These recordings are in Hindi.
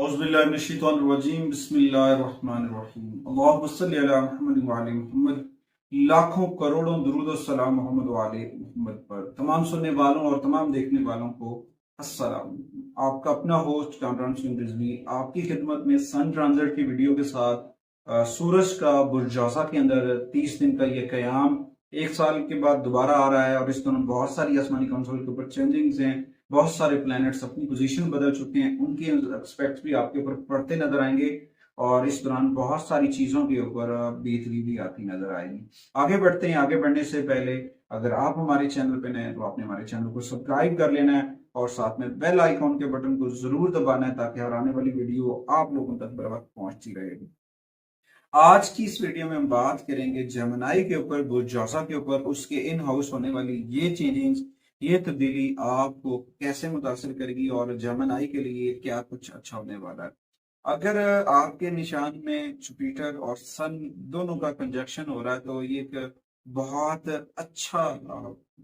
औज़ुबिल्लाहिमिनश्शैतानिर्रजीम बिस्मिल्लाहिर्रहमानिर्रहीम अल्लाहुम्मा सल्लि अला मुहम्मद व आले मुहम्मद। लाखों करोड़ों दुरूद और सलाम मोहम्मद व आले मुहम्मद पर। तमाम सुनने वालों और तमाम देखने वालों को अस्सलाम। आपका अपना होस्ट कामरान सिंह रिजवी आपकी खिदमत में सन ट्रांजिट की वीडियो के साथ सूरज का बुर्जासा के अंदर 30 दिन का ये कयाम एक साल के बाद दोबारा आ रहा है और इस दौरान बहुत सारी आसमानी काउंसिल के ऊपर चेंजिंग्स हैं। बहुत सारे प्लैनेट्स अपनी पोजीशन बदल चुके हैं, उनके एक्सपेक्ट्स भी आपके ऊपर पड़ते नजर आएंगे और इस दौरान बहुत सारी चीजों के ऊपर बेहतरी भी आती नजर आएगी। आगे बढ़ते हैं। आगे बढ़ने से पहले अगर आप हमारे चैनल पे नए हैं तो आपने हमारे चैनल को सब्सक्राइब कर लेना है और साथ में बेल आइकॉन के बटन को जरूर दबाना है ताकि हर आने वाली वीडियो आप लोगों तक बर वक्त पहुंचती रहेगी। आज की इस वीडियो में हम बात करेंगे जेमिनी के ऊपर, बुर्जासा के ऊपर, उसके इन हाउस होने वाली ये चेंजिंग्स, ये तब्दीली आपको कैसे मुतासर करेगी और जेमिनी के लिए क्या कुछ अच्छा होने वाला है। अगर आपके निशान में जुपिटर और सन दोनों का कंजक्शन हो रहा है तो ये एक बहुत अच्छा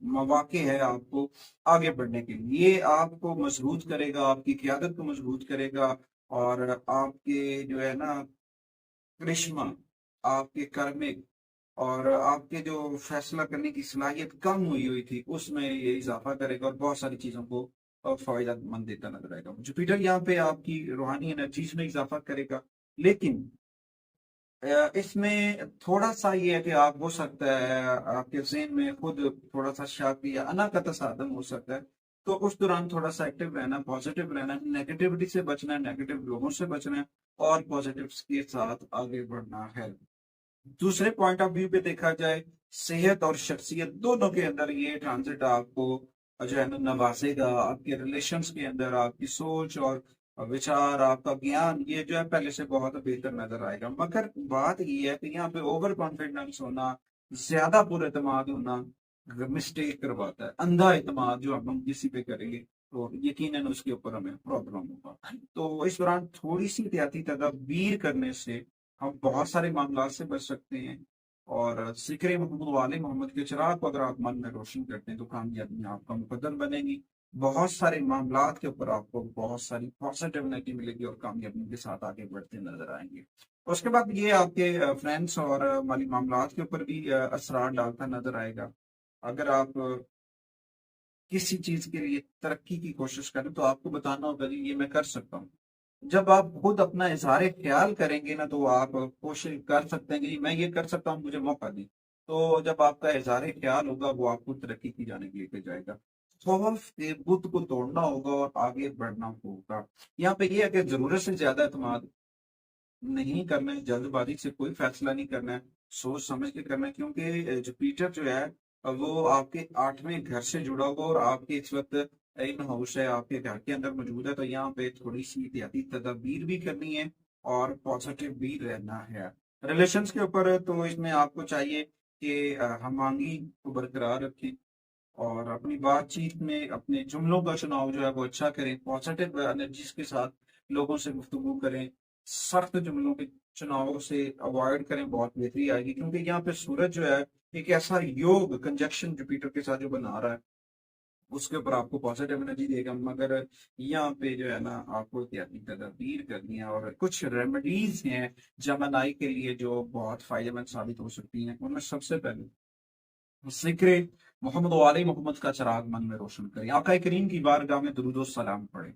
मौके है आपको आगे बढ़ने के लिए। ये आपको मजबूत करेगा, आपकी क्यादत को मजबूत करेगा और आपके जो है ना करिश्मा, आपके कर्मिक और आपके जो फैसला करने की सलाहियत कम हुई हुई थी उसमें ये इजाफा करेगा और बहुत सारी चीजों को फायदेमंद देता नजर आएगा। जुपिटर यहाँ पे आपकी रूहानी एनर्जीज में इजाफा करेगा, लेकिन इसमें थोड़ा सा ये है कि आप हो सकता है आपके ज़हन में खुद थोड़ा सा शक या अना का तसादम हो सकता है, तो उस दौरान थोड़ा सा एक्टिव रहना, पॉजिटिव रहना, नेगेटिविटी से बचना है, नेगेटिव लोगों से बचना है और पॉजिटिव के साथ आगे बढ़ना है। दूसरे पॉइंट ऑफ व्यू पे देखा जाए, सेहत और शख्सियत दोनों के अंदर ये ट्रांजिट आपको जो है ना नवाजेगा। आपके रिलेशंस के अंदर आपकी सोच और विचार, आपका ज्ञान, ये जो है पहले से बहुत बेहतर नजर आएगा। मगर बात ये है कि यहाँ पे ओवर कॉन्फिडेंस होना, ज्यादा पुरएतमाद होना मिस्टेक करवाता है। अंधा एतमाद जो हम किसी पे करेंगे तो यकीनन उसके ऊपर हमें प्रॉब्लम होगा। तो इस दौरान थोड़ी सी एहतियाती तदबीर करने से हम बहुत सारे मामला से बच सकते हैं और जिक्र मोहम्मद वाले मोहम्मद के चिराग को अगर आप मन में रोशन करते हैं तो कामयाबी आपका मुकद्दर बनेगी। बहुत सारे मामला के ऊपर आपको बहुत सारी पॉजिटिविटी मिलेगी और कामयाबी के साथ आगे बढ़ते नजर आएंगे। उसके बाद ये आपके फ्रेंड्स और माली मामला के ऊपर भी असरार डालता नजर आएगा। अगर आप किसी चीज के लिए तरक्की की कोशिश करें तो आपको बताना होगा कि ये मैं कर सकता हूँ। जब आप खुद अपना इजहार ख्याल करेंगे ना तो आप कोशिश कर सकते हैं कि मैं ये कर सकता हूँ, मुझे मौका दें। तो जब आपका इजहार ख्याल होगा वो आपको तरक्की की जाने के लेके जाएगा। खौफ के बुत को तोड़ना होगा और आगे बढ़ना होगा। यहाँ पे ये है कि जरूरत से ज्यादा एतमाद नहीं करना है, जल्दबाजी से कोई फैसला नहीं करना है, सोच समझ के करना है, क्योंकि जुपिटर जो है वो आपके 8वें घर से जुड़ा हुआ और आपके इस वक्त इन हाउस है, आपके घर के अंदर मौजूद है। तो यहाँ पे थोड़ी सी एहतियाती तदबीर भी करनी है और पॉजिटिव भी रहना है। रिलेशंस के ऊपर तो इसमें आपको चाहिए कि हमआंगी को बरकरार रखें और अपनी बातचीत में अपने जुमलों का चुनाव जो है वो अच्छा करें, पॉजिटिव एनर्जीज के साथ लोगों से गुफ्तगू करें, सख्त जुमलों के चुनाव से अवॉइड करें, बहुत बेहतरी आएगी। क्योंकि यहाँ पे सूरज जो है एक ऐसा योग कंजक्शन जुपिटर के साथ जो बना रहा है उसके ऊपर आपको पॉजिटिव एनर्जी देगा। मगर यहाँ पे जो है ना आपको एहतियाती तदबीर करनी है और कुछ रेमेडीज हैं जेमिनी के लिए जो बहुत फायदेमंद साबित हो सकती हैं। उनमें सबसे पहले जिक्र मोहम्मद वाले मोहम्मद का चिराग मन में रोशन करें, आका करीम की बारगाह में दुरूद और सलाम पढ़ें।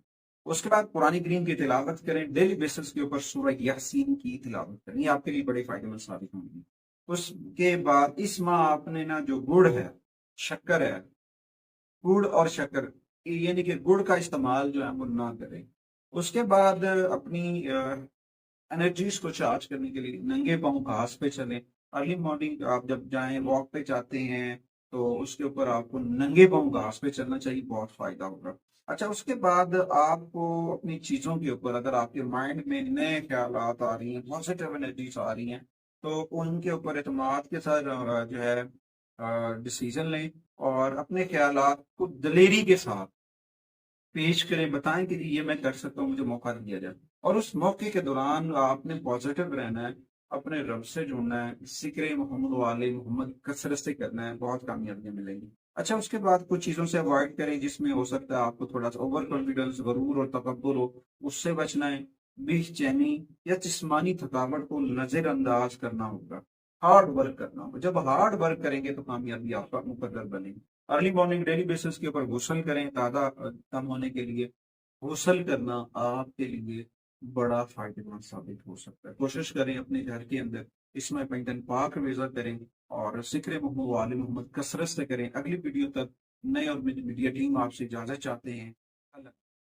उसके बाद कुरान करीम की तिलावत करें, डेली बेसिस के ऊपर सूरह यासीन की तिलावत करें, ये आपके लिए बड़े फायदेमंद साबित होंगे। उसके बाद इस माह आपने ना जो गुड़ है, शक्कर है, गुड़ और शक्कर, यानी कि गुड़ का इस्तेमाल जो है वो ना करें। उसके बाद अपनी एनर्जीज को चार्ज करने के लिए नंगे पांव घास पे चलें। अर्ली मॉर्निंग आप जब जाएं वॉक पे जाते हैं तो उसके ऊपर आपको नंगे पांव घास पे चलना चाहिए, बहुत फायदा होगा। अच्छा, उसके बाद आपको अपनी चीजों के ऊपर अगर आपके माइंड में नए ख्याल आ रही हैं, पॉजिटिव एनर्जीज आ रही हैं, तो उनके ऊपर एतमाद के साथ जो है डिसीजन लें और अपने ख्यालात को दलेरी के साथ पेश करें, बताएं कि ये मैं कर सकता हूँ, मुझे मौका दिया जाए। और उस मौके के दौरान आपने पॉजिटिव रहना है, अपने रब से जुड़ना है, जिक्र मोहम्मद वाले मोहम्मद कसरत से करना है, बहुत कामयाबियां मिलेंगी। अच्छा, उसके बाद कुछ चीजों से अवॉइड करें जिसमें हो सकता है आपको थोड़ा सा ओवर कॉन्फिडेंस, गरूर और तकब्बुर हो, उससे बचना है। बेचैनी या जिस्मानी थकावट को नजरअंदाज करना होगा, हार्ड वर्क करना होगा। जब हार्ड वर्क करेंगे तो कामयाबी आपका मुकद्दर बनेगी। अर्ली मॉर्निंग डेली बेसिस के ऊपर गुसल करें ताज़ा दम होने के लिए। गुसल करना आपके लिए बड़ा फायदेमंद साबित हो सकता है। कोशिश करें अपने घर के अंदर इसमें पेंटन पाक रिवीजन करें और जिक्र मोहम्मद वाले मोहम्मद कसरत से करें। अगली वीडियो तक नए और मीडिया टीम आपसे इजाजत चाहते हैं।